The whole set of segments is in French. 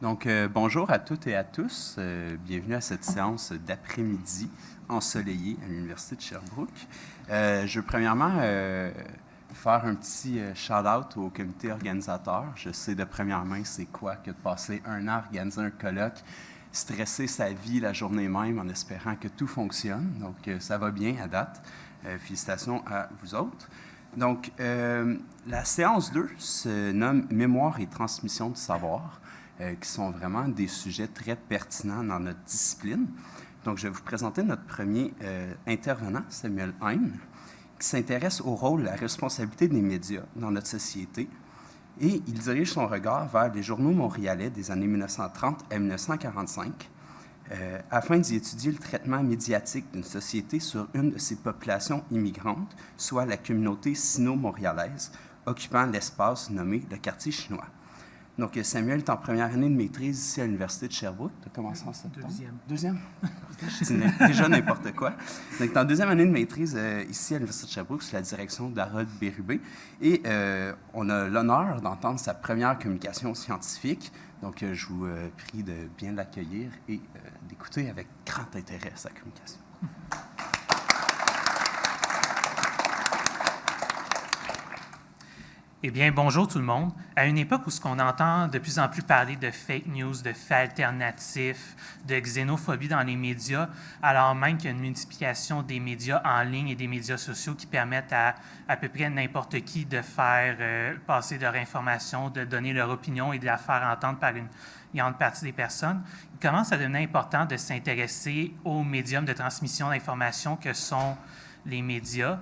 Donc, bonjour à toutes et à tous. Bienvenue à cette séance d'après-midi ensoleillée à l'Université de Sherbrooke. Je veux premièrement faire un petit shout-out au comité organisateur. Je sais de première main c'est quoi que de passer un an à organiser un colloque, stresser sa vie la journée même en espérant que tout fonctionne. Donc, ça va bien à date. Félicitations à vous autres. Donc, la séance 2 se nomme « Mémoire et transmission du savoir ». Qui sont vraiment des sujets très pertinents dans notre discipline. Donc, je vais vous présenter notre premier intervenant, Samuel Heim, qui s'intéresse au rôle et à la responsabilité des médias dans notre société. Et il dirige son regard vers les journaux montréalais des années 1930 à 1945, afin d'y étudier le traitement médiatique d'une société sur une de ses populations immigrantes, soit la communauté sino-montréalaise, occupant l'espace nommé le quartier chinois. Donc, Samuel est en première année de maîtrise ici à l'Université de Sherbrooke. Tu as commencé en septembre? Deuxième. C'est déjà n'importe quoi. Donc, tu es en deuxième année de maîtrise ici à l'Université de Sherbrooke sous la direction d'Harold Bérubé. Et on a l'honneur d'entendre sa première communication scientifique. Donc, je vous prie de bien l'accueillir et d'écouter avec grand intérêt sa communication. Eh bien, bonjour tout le monde. À une époque où ce qu'on entend de plus en plus parler de fake news, de faits alternatifs, de xénophobie dans les médias, alors même qu'il y a une multiplication des médias en ligne et des médias sociaux qui permettent à peu près n'importe qui de faire passer leur information, de donner leur opinion et de la faire entendre par une grande partie des personnes, il commence à devenir important de s'intéresser aux médiums de transmission d'informations que sont les médias,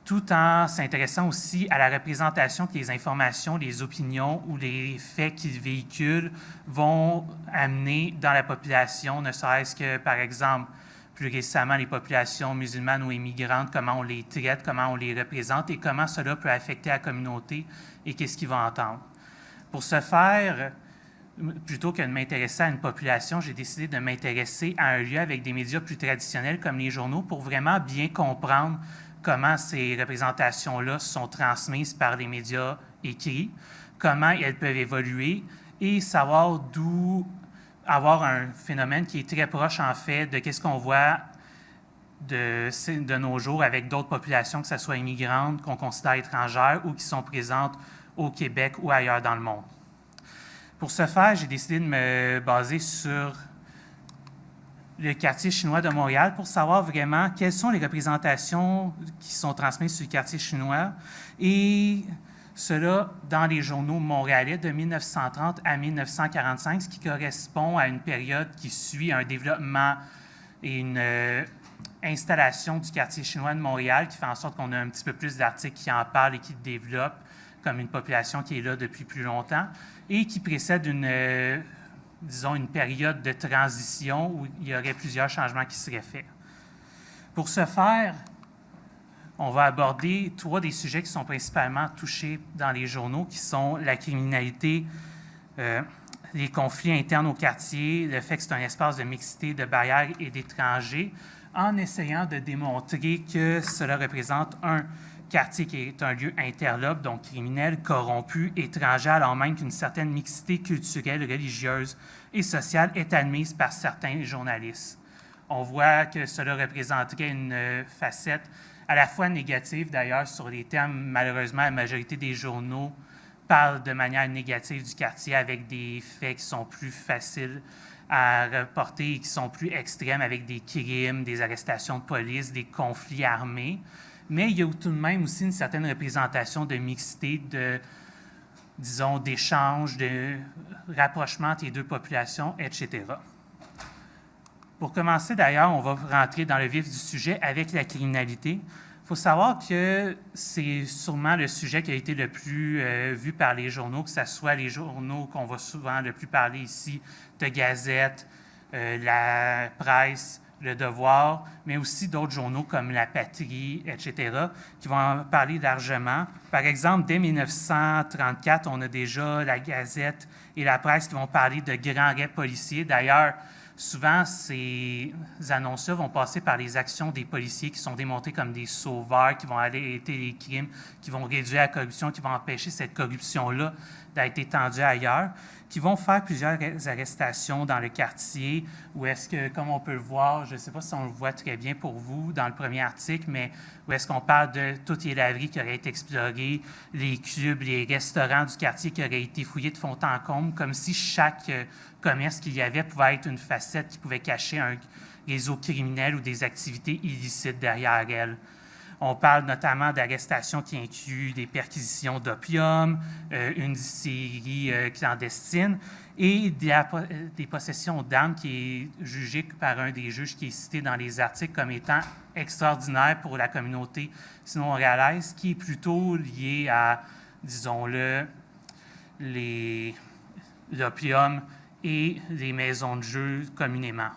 tout en s'intéressant aussi à la représentation que les informations, les opinions ou les faits qu'ils véhiculent vont amener dans la population, ne serait-ce que, par exemple, plus récemment, les populations musulmanes ou immigrantes, comment on les traite, comment on les représente et comment cela peut affecter la communauté et qu'est-ce qu'ils vont entendre. Pour ce faire, plutôt que de m'intéresser à une population, j'ai décidé de m'intéresser à un lieu avec des médias plus traditionnels comme les journaux pour vraiment bien comprendre comment ces représentations-là sont transmises par les médias écrits, comment elles peuvent évoluer et savoir d'où avoir un phénomène qui est très proche, en fait, de ce qu'on voit de nos jours avec d'autres populations, que ce soit immigrantes, qu'on considère étrangères ou qui sont présentes au Québec ou ailleurs dans le monde. Pour ce faire, j'ai décidé de me baser sur le quartier chinois de Montréal pour savoir vraiment quelles sont les représentations qui sont transmises sur le quartier chinois et cela dans les journaux montréalais de 1930 à 1945, ce qui correspond à une période qui suit un développement et une installation du quartier chinois de Montréal qui fait en sorte qu'on a un petit peu plus d'articles qui en parlent et qui développent comme une population qui est là depuis plus longtemps et qui précède une période de transition où il y aurait plusieurs changements qui seraient faits. Pour ce faire, on va aborder 3 des sujets qui sont principalement touchés dans les journaux, qui sont la criminalité, les conflits internes au quartier, le fait que c'est un espace de mixité, de barrières et d'étrangers, en essayant de démontrer que cela représente un quartier qui est un lieu interlope, donc criminel, corrompu, étranger, alors même qu'une certaine mixité culturelle, religieuse et sociale est admise par certains journalistes. On voit que cela représenterait une facette à la fois négative, d'ailleurs, sur les termes, malheureusement, la majorité des journaux parlent de manière négative du quartier avec des faits qui sont plus faciles à reporter et qui sont plus extrêmes avec des crimes, des arrestations de police, des conflits armés. Mais il y a tout de même aussi une certaine représentation de mixité, d'échange, de rapprochement entre les deux populations, etc. Pour commencer, d'ailleurs, on va rentrer dans le vif du sujet avec la criminalité. Il faut savoir que c'est sûrement le sujet qui a été le plus vu par les journaux, que ce soit les journaux qu'on va souvent le plus parler ici, de Gazette, la Presse, Le Devoir, mais aussi d'autres journaux comme La Patrie, etc., qui vont en parler largement. Par exemple, dès 1934, on a déjà la Gazette et la Presse qui vont parler de grands raids policiers. D'ailleurs, souvent, ces annonces-là vont passer par les actions des policiers qui sont démontrés comme des sauveurs, qui vont arrêter les crimes, qui vont réduire la corruption, qui vont empêcher cette corruption-là d'être étendue ailleurs, qui vont faire plusieurs arrestations dans le quartier, où est-ce que, comme on peut le voir, je ne sais pas si on le voit très bien pour vous dans le premier article, mais où est-ce qu'on parle de toutes les laveries qui auraient été explorées, les clubs, les restaurants du quartier qui auraient été fouillés de fond en comble, comme si chaque commerce qu'il y avait pouvait être une facette qui pouvait cacher un réseau criminel ou des activités illicites derrière elle. On parle notamment d'arrestations qui incluent des perquisitions d'opium, une distillerie clandestine et des possessions d'armes qui est jugée par un des juges qui est cité dans les articles comme étant extraordinaire pour la communauté sino-montréalaise, qui est plutôt liée à, disons-le, l'opium et les maisons de jeu communément.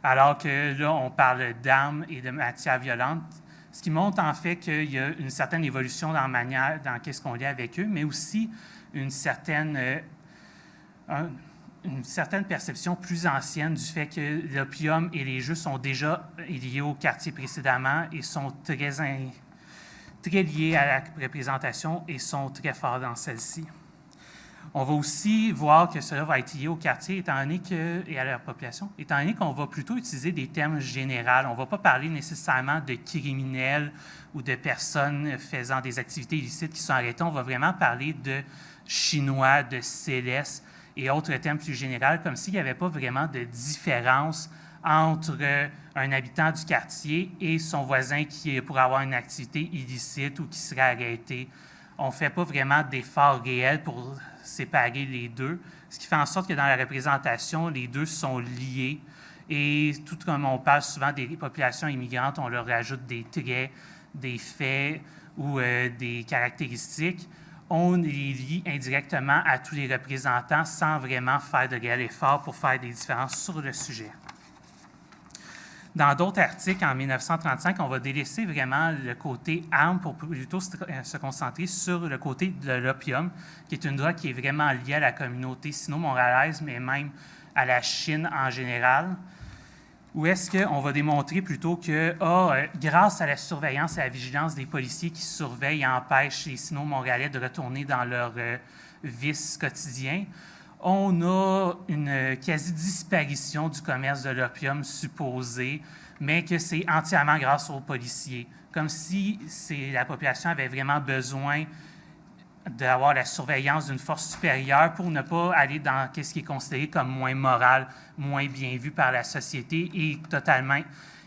Alors que là, on parle d'armes et de matières violentes, ce qui montre en fait qu'il y a une certaine évolution dans la manière dans qu'est-ce qu'on lit avec eux, mais aussi une certaine perception plus ancienne du fait que l'opium et les jeux sont déjà liés au quartier précédemment et sont très liés à la représentation et sont très forts dans celle-ci. On va aussi voir que cela va être lié au quartier et à la population, étant donné qu'on va plutôt utiliser des termes généraux. On ne va pas parler nécessairement de criminels ou de personnes faisant des activités illicites qui sont arrêtées. On va vraiment parler de Chinois, de Célestes et autres termes plus généraux, comme s'il n'y avait pas vraiment de différence entre un habitant du quartier et son voisin qui pourrait avoir une activité illicite ou qui serait arrêté. On ne fait pas vraiment d'efforts réels pour séparer les deux, ce qui fait en sorte que dans la représentation, les deux sont liés. Et tout comme on parle souvent des populations immigrantes, on leur rajoute des traits, des faits ou des caractéristiques. On les lie indirectement à tous les représentants sans vraiment faire de réel effort pour faire des différences sur le sujet. Dans d'autres articles, en 1935, on va délaisser vraiment le côté armes pour plutôt se concentrer sur le côté de l'opium, qui est une drogue qui est vraiment liée à la communauté sino-montréalaise, mais même à la Chine en général. Où est-ce qu'on va démontrer plutôt que, grâce à la surveillance et à la vigilance des policiers qui surveillent et empêchent les sino-montréalais de retourner dans leur vice quotidien, on a une quasi-disparition du commerce de l'opium supposé, mais que c'est entièrement grâce aux policiers. Comme si la population avait vraiment besoin d'avoir la surveillance d'une force supérieure pour ne pas aller dans ce qui est considéré comme moins moral, moins bien vu par la société et totalement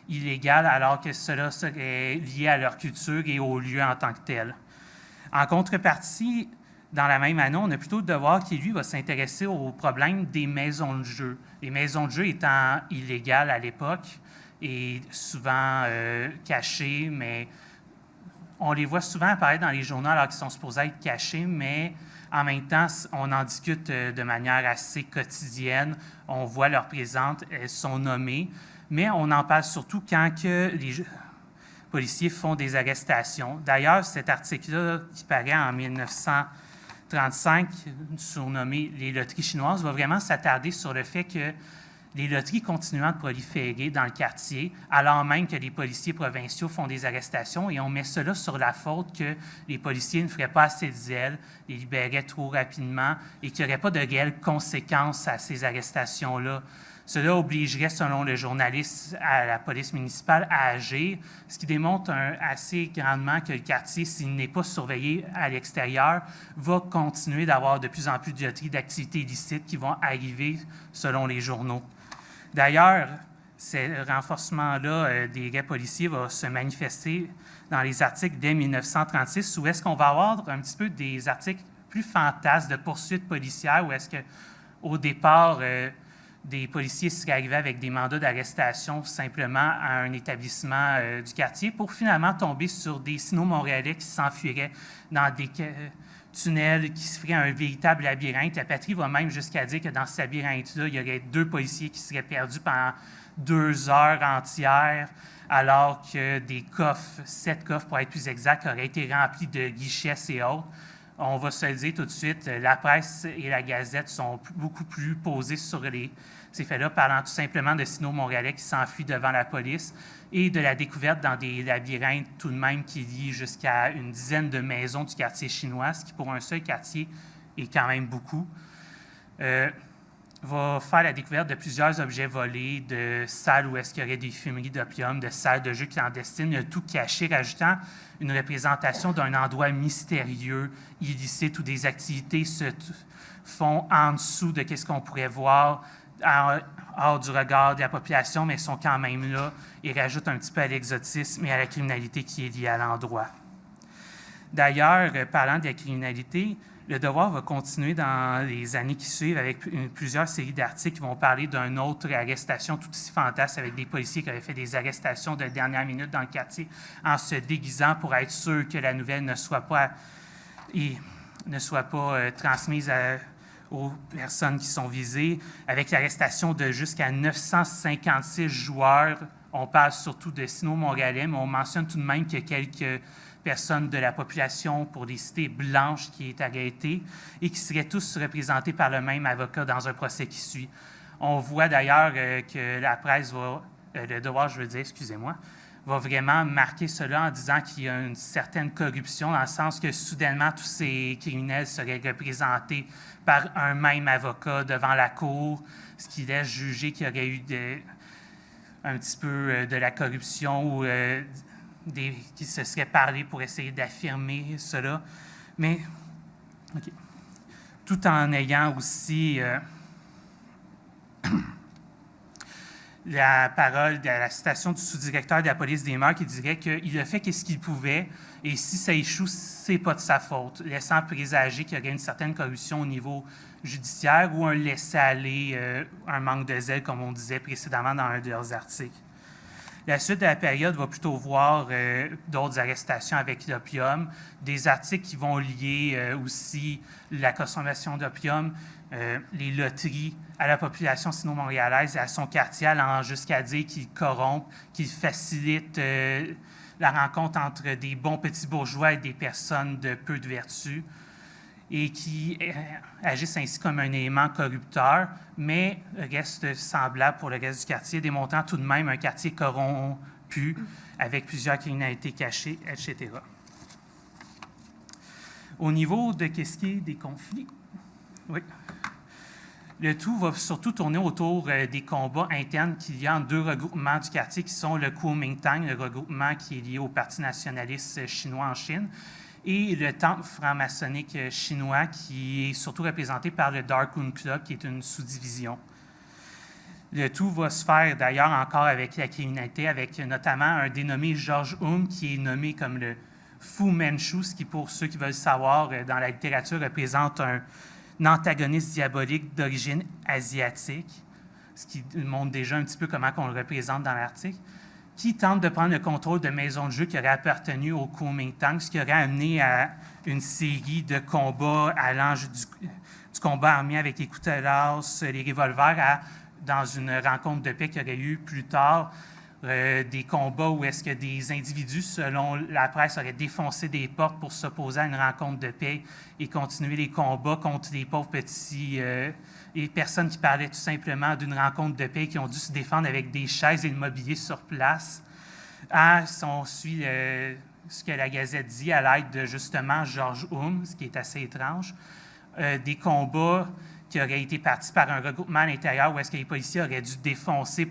illégal, alors que cela serait lié à leur culture et au lieu en tant que tel. En contrepartie, dans la même année, on a plutôt le devoir qui, lui, va s'intéresser au problème des maisons de jeu. Les maisons de jeu étant illégales à l'époque et souvent cachées, mais on les voit souvent apparaître dans les journaux alors qu'ils sont supposés être cachés, mais en même temps, on en discute de manière assez quotidienne. On voit leur présence, elles sont nommées, mais on en parle surtout quand que les policiers font des arrestations. D'ailleurs, cet article-là, qui paraît en 1935, surnommé « Les loteries chinoises », va vraiment s'attarder sur le fait que les loteries continuent de proliférer dans le quartier, alors même que les policiers provinciaux font des arrestations, et on met cela sur la faute que les policiers ne feraient pas assez de zèle, les libéraient trop rapidement et qu'il n'y aurait pas de réelles conséquences à ces arrestations-là. Cela obligerait, selon le journaliste, à la police municipale à agir, ce qui démontre assez grandement que le quartier, s'il n'est pas surveillé à l'extérieur, va continuer d'avoir de plus en plus de loteries d'activités illicites qui vont arriver selon les journaux. D'ailleurs, ce renforcement-là des gains policiers va se manifester dans les articles dès 1936, où est-ce qu'on va avoir un petit peu des articles plus fantasques de poursuites policières, où est-ce qu'au départ, des policiers seraient arrivés avec des mandats d'arrestation simplement à un établissement du quartier pour finalement tomber sur des sino-montréalais qui s'enfuiraient dans des tunnels, qui se feraient un véritable labyrinthe. La patrie va même jusqu'à dire que dans ce labyrinthe-là, il y aurait 2 policiers qui seraient perdus pendant 2 heures entières, alors que des coffres, 7 coffres pour être plus exact, auraient été remplis de guichets et autres. On va se le dire tout de suite, la presse et la Gazette sont beaucoup plus posées sur ces faits-là, parlant tout simplement de sino-montréalais qui s'enfuient devant la police et de la découverte dans des labyrinthes tout de même qui lient jusqu'à une dizaine de maisons du quartier chinois, ce qui pour un seul quartier est quand même beaucoup. va faire la découverte de plusieurs objets volés, de salles où est-ce qu'il y aurait des fumeries d'opium, de salles de jeux clandestines, le tout caché, rajoutant une représentation d'un endroit mystérieux, illicite, où des activités se font en dessous de ce qu'on pourrait voir hors du regard de la population, mais sont quand même là et rajoutent un petit peu à l'exotisme et à la criminalité qui est liée à l'endroit. D'ailleurs, parlant de la criminalité, Le Devoir va continuer dans les années qui suivent avec plusieurs séries d'articles qui vont parler d'une autre arrestation tout aussi fantasque avec des policiers qui avaient fait des arrestations de dernière minute dans le quartier en se déguisant pour être sûr que la nouvelle ne soit pas transmise aux personnes qui sont visées, avec l'arrestation de jusqu'à 956 joueurs. On parle surtout de sino-montréalais, mais on mentionne tout de même qu'il y a quelques personnes de la population, pour les citer, blanches qui est arrêtée et qui seraient tous représentés par le même avocat dans un procès qui suit. On voit d'ailleurs que la presse va, Le Devoir, je veux dire, excusez-moi, va vraiment marquer cela en disant qu'il y a une certaine corruption, dans le sens que soudainement, tous ces criminels seraient représentés par un même avocat devant la cour, ce qui laisse juger qu'il y aurait eu un petit peu de la corruption ou qui se seraient parlé pour essayer d'affirmer cela. Mais, okay. Tout en ayant aussi la parole de la citation du sous-directeur de la police des mœurs qui dirait qu'il a fait ce qu'il pouvait et si ça échoue, c'est pas de sa faute, laissant présager qu'il y aurait une certaine corruption au niveau judiciaire ou un laisser-aller, un manque de zèle, comme on disait précédemment dans un de leurs articles. La suite de la période va plutôt voir d'autres arrestations avec l'opium, des articles qui vont lier aussi la consommation d'opium, les loteries à la population sino-montréalaise et à son quartier, allant jusqu'à dire qu'ils corrompent, qu'ils facilitent la rencontre entre des bons petits bourgeois et des personnes de peu de vertu, et qui agissent ainsi comme un élément corrupteur, mais reste semblable pour le reste du quartier, démontrant tout de même un quartier corrompu avec plusieurs criminalités cachées, etc. Au niveau de qu'est-ce qui est des conflits, oui. Le tout va surtout tourner autour des combats internes qu'il y a entre deux regroupements du quartier qui sont le Kuomintang, le regroupement qui est lié au Parti nationaliste chinois en Chine, et le temple franc-maçonnique chinois qui est surtout représenté par le Darkwood Club, qui est une sous-division. Le tout va se faire d'ailleurs encore avec la criminalité, avec notamment un dénommé George qui est nommé comme le Fu Manchu, ce qui, pour ceux qui veulent savoir, dans la littérature, représente un antagoniste diabolique d'origine asiatique, ce qui montre déjà un petit peu comment on le représente dans l'article, qui tente de prendre le contrôle de maisons de jeu qui auraient appartenu au Kuomintang, ce qui aurait amené à une série de combats allant du combat armé avec les coutelas, les revolvers, dans une rencontre de paix qu'il y aurait eu plus tard, des combats où est-ce que des individus, selon la presse, auraient défoncé des portes pour s'opposer à une rencontre de paix et continuer les combats contre les pauvres petits et personnes qui parlaient tout simplement d'une rencontre de paix qui ont dû se défendre avec des chaises et le mobilier sur place. Si on suit ce que la Gazette dit à l'aide de justement George ce qui est assez étrange, des combats qui auraient été partis par un regroupement à l'intérieur où est-ce que les policiers auraient dû défoncer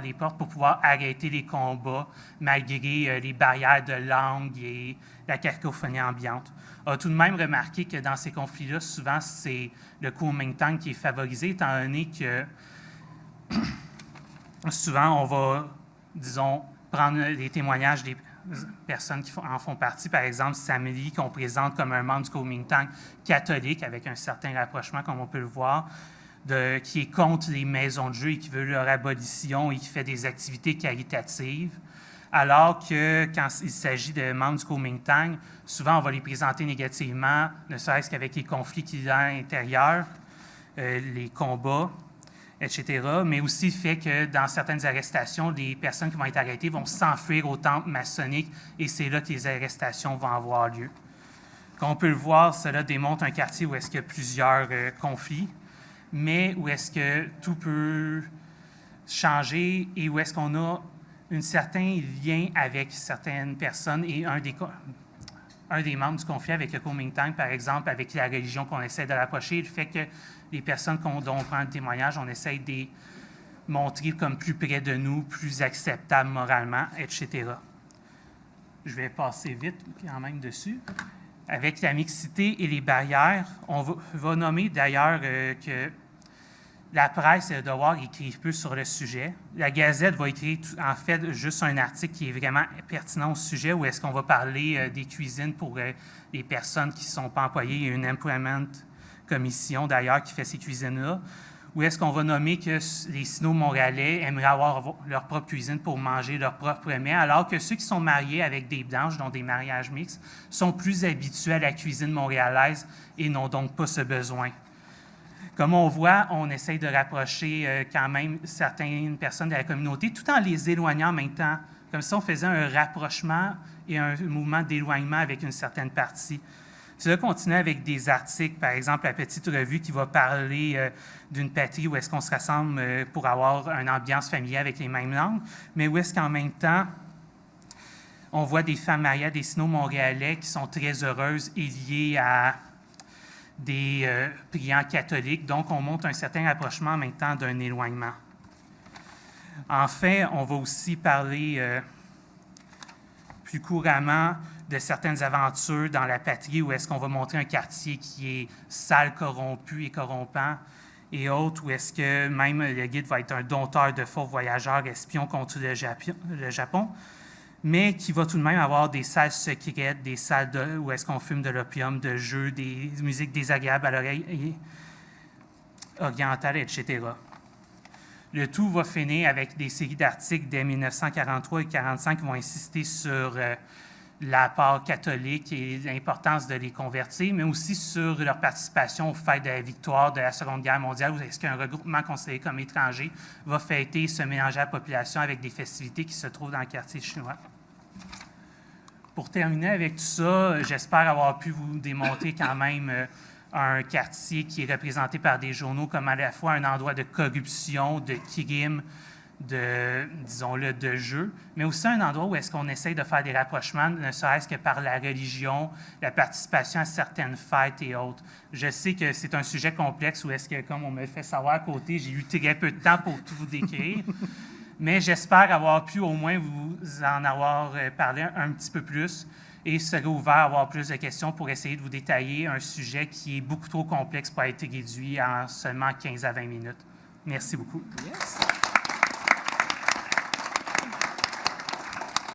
les portes pour pouvoir arrêter les combats malgré les barrières de langue et la cacophonie ambiante. On a tout de même remarqué que dans ces conflits-là, souvent, c'est le Kuomintang qui est favorisé, étant donné que souvent, on va, disons, prendre les témoignages des personnes qui en font partie. Par exemple, Samly, qu'on présente comme un membre du Kuomintang catholique, avec un certain rapprochement, comme on peut le voir, qui est contre les maisons de jeu et qui veut leur abolition et qui fait des activités caritatives. Alors que quand il s'agit de membres du Kuomintang, souvent on va les présenter négativement, ne serait-ce qu'avec les conflits qu'il y a à l'intérieur, les combats, etc. Mais aussi le fait que dans certaines arrestations, les personnes qui vont être arrêtées vont s'enfuir au temple maçonnique et c'est là que les arrestations vont avoir lieu. Comme on peut le voir, cela démontre un quartier où est-ce qu'il y a plusieurs conflits, mais où est-ce que tout peut changer et où est-ce qu'on a un certain lien avec certaines personnes et un des membres du conflit avec le Kuomintang, par exemple, avec la religion qu'on essaie de rapprocher, le fait que les personnes dont on prend le témoignage, on essaie de les montrer comme plus près de nous, plus acceptables moralement, etc. Je vais passer vite quand même dessus. Avec la mixité et les barrières, on va nommer d'ailleurs que la presse et le Devoir écrivent peu sur le sujet. La Gazette va écrire en fait juste un article qui est vraiment pertinent au sujet, où est-ce qu'on va parler des cuisines pour les personnes qui ne sont pas employées. Il y a une Employment Commission d'ailleurs qui fait ces cuisines-là. Où est-ce qu'on va nommer que les Sino-Montréalais aimeraient avoir leur propre cuisine pour manger leurs propres mets, alors que ceux qui sont mariés avec des Blanches, dont des mariages mixtes, sont plus habitués à la cuisine montréalaise et n'ont donc pas ce besoin. Comme on voit, on essaye de rapprocher quand même certaines personnes de la communauté, tout en les éloignant en même temps, comme si on faisait un rapprochement et un mouvement d'éloignement avec une certaine partie. Cela continue avec des articles, par exemple la petite revue qui va parler d'une patrie où est-ce qu'on se rassemble pour avoir une ambiance familiale avec les mêmes langues, mais où est-ce qu'en même temps, on voit des femmes mariées à des Sino-Montréalais qui sont très heureuses et liées à des priants catholiques. Donc, on montre un certain rapprochement en même temps d'un éloignement. Enfin, on va aussi parler plus couramment de certaines aventures dans la patrie où est-ce qu'on va montrer un quartier qui est sale, corrompu et corrompant, et autres où est-ce que même le guide va être un dompteur de faux voyageurs espions contre le Japon, mais qui va tout de même avoir des salles secrètes, des salles où est-ce qu'on fume de l'opium, de jeux, des musiques désagréables à l'oreille orientale, etc. Le tout va finir avec des séries d'articles dès 1943 et 1945 qui vont insister sur la part catholique et l'importance de les convertir, mais aussi sur leur participation aux fêtes de la victoire de la Seconde Guerre mondiale, où est-ce qu'un regroupement considéré comme étranger va fêter et se mélanger à la population avec des festivités qui se trouvent dans le quartier chinois. Pour terminer avec tout ça, j'espère avoir pu vous démontrer quand même un quartier qui est représenté par des journaux comme à la fois un endroit de corruption, de crime, disons-le, de jeu, mais aussi un endroit où est-ce qu'on essaye de faire des rapprochements, ne serait-ce que par la religion, la participation à certaines fêtes et autres. Je sais que c'est un sujet complexe où est-ce que, comme on me fait savoir à côté, j'ai eu très peu de temps pour tout vous décrire, mais j'espère avoir pu au moins vous en avoir parlé un petit peu plus et serai ouvert à avoir plus de questions pour essayer de vous détailler un sujet qui est beaucoup trop complexe pour être réduit en seulement 15 à 20 minutes. Merci beaucoup. Yes.